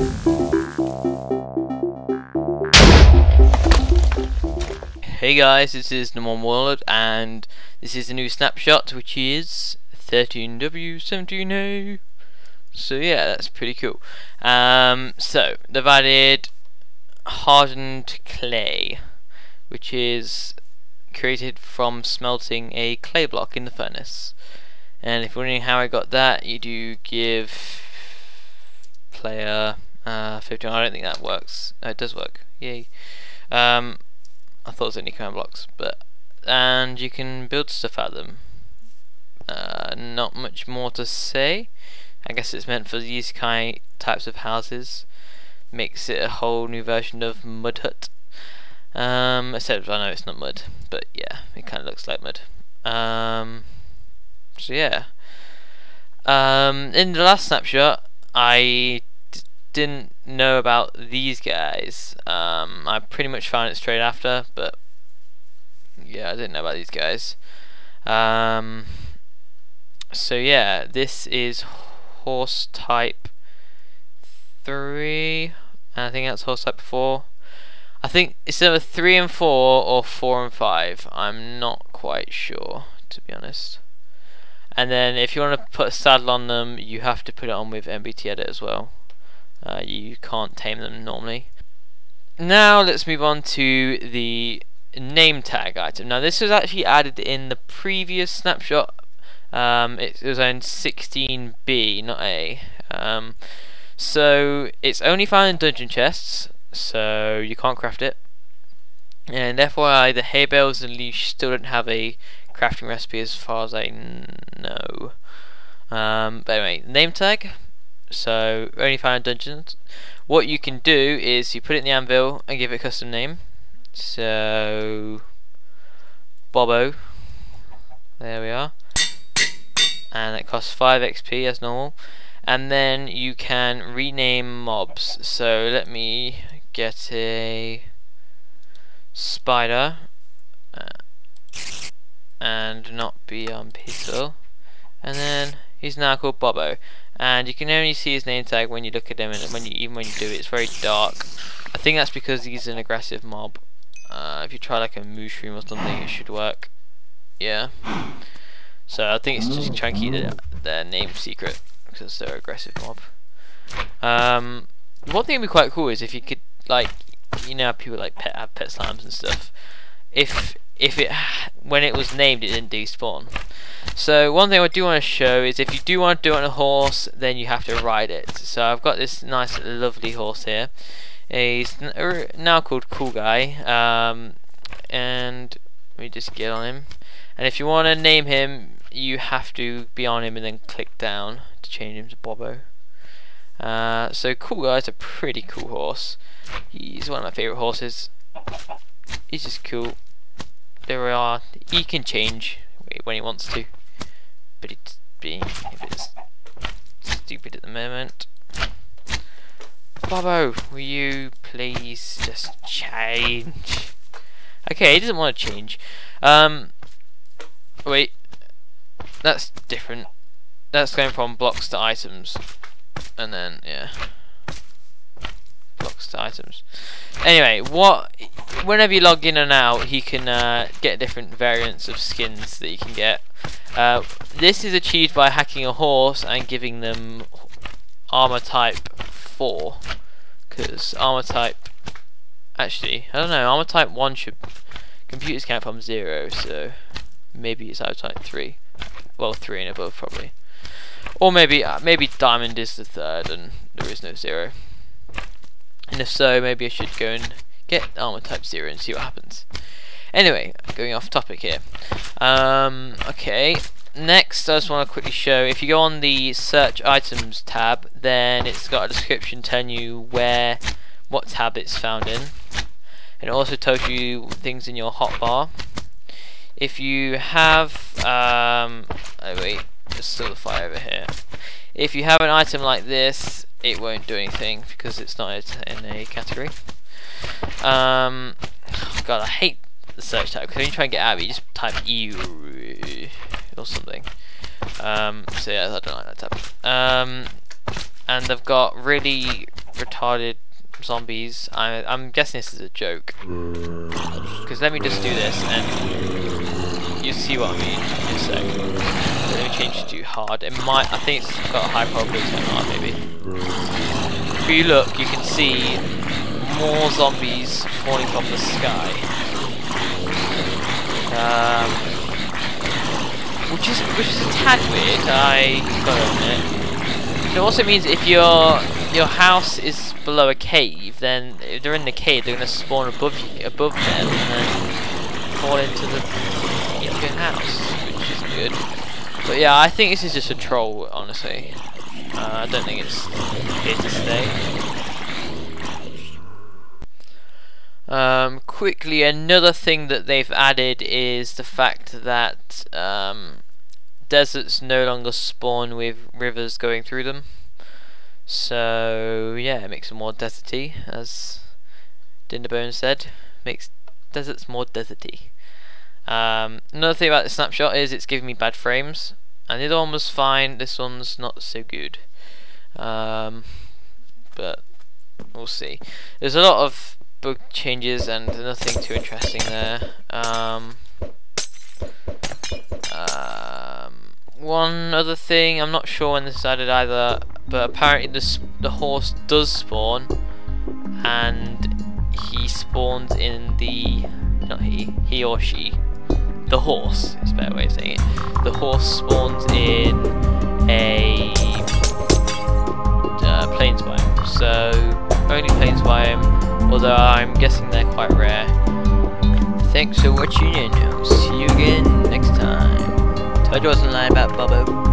Hey guys, this is the World, and this is the new Snapshot, which is 13W17A. So yeah, that's pretty cool. So they've added hardened clay, which is created from smelting a clay block in the furnace. And if you're wondering how I got that, you do give player 15. I don't think that works. It does work. Yay. I thought it was only command blocks, and you can build stuff out of them. Not much more to say. I guess it's meant for these types of houses. Makes it a whole new version of mud hut. Except I know it's not mud, but yeah, it kind of looks like mud. So yeah. In the last snapshot, I didn't know about these guys. I pretty much found it straight after, but yeah, I didn't know about these guys. So yeah, this is horse type 3, and I think that's horse type 4. I think it's either 3 and 4 or 4 and 5. I'm not quite sure, to be honest. And then if you want to put a saddle on them, you have to put it on with MBT Edit as well. You can't tame them normally. Now let's move on to the name tag item. Now this was actually added in the previous snapshot. It was on 16B, not A. So it's only found in dungeon chests, so you can't craft it. And FYI, the hay bales and leash still don't have a crafting recipe as far as I know. But anyway, name tag. So only found in dungeons. What you can do is you put it in the anvil and give it a custom name. So Bobo. There we are. And it costs 5 XP as normal. And then you can rename mobs. So let me get a spider and not be on pistol. And then he's now called Bobo. And you can only see his name tag when you look at him, and even when you do it, it's very dark. I think that's because he's an aggressive mob. If you try like a mushroom or something, it should work. Yeah. So I think it's just trying to keep their name secret because they're aggressive mob. One thing would be quite cool is if you could, like, you know how people like have pet slimes and stuff. If it, when it was named, it didn't despawn. So one thing I do want to show is if you do want to do it on a horse, then you have to ride it. So I've got this nice lovely horse here. He's now called Cool Guy, and let me just get on him. And if you want to name him, you have to be on him and then click down to change him to Bobo. So Cool Guy's a pretty cool horse. He's one of my favourite horses. He's just cool. He can change when he wants to, but it's being a bit stupid at the moment. Bobo, will you please just change? Okay, he doesn't want to change. Wait, that's different. That's going from blocks to items, and then yeah, blocks to items. Anyway, whenever you log in and out, he can get different variants of skins that you can get. This is achieved by hacking a horse and giving them armor type 4, because armor type, actually, I don't know, armor type 1 should, computers count from 0, so maybe it's armor type 3, well 3 and above probably, or maybe diamond is the 3rd and there is no 0. And if so, maybe I should go and get armor type 0 and see what happens. Anyway, going off topic here. Okay, next I just want to quickly show, if you go on the search items tab, then it's got a description telling you what tab it's found in. And it also tells you things in your hotbar. If you have, oh wait, there's still a fire over here. If you have an item like this, it won't do anything because it's not in a category. God, I hate the search tab because when you try and get out of it, you just type E or something. So yeah, I don't like that tab. And they've got really retarded zombies. I'm guessing this is a joke. Because let me just do this and you see what I mean in a sec. Let me change it to hard. It might, I think it's got a high probability of hard maybe. If you look, you can see more zombies falling from the sky. Which is a tad weird, I gotta admit. It also means if your house is below a cave, then if they're in the cave, they're gonna spawn above them and then fall into your house, which is good. But yeah, I think this is just a troll, honestly. I don't think it's here to stay. Quickly, another thing that they've added is the fact that deserts no longer spawn with rivers going through them. So yeah, it makes them more deserty, as Dinderbone said. Makes deserts more deserty. Another thing about the snapshot is it's giving me bad frames, and the other one was fine. This one's not so good. But we'll see. There's a lot of bug changes and nothing too interesting there. One other thing, I'm not sure when this is added either, but apparently the horse does spawn, and he spawns in the, not he or she, the horse is a better way of saying it. The horse spawns in a plains biome, so only plains biome, although I'm guessing they're quite rare. Thanks for watching and I'll see you again next time. Told you I wasn't lying about Bobo.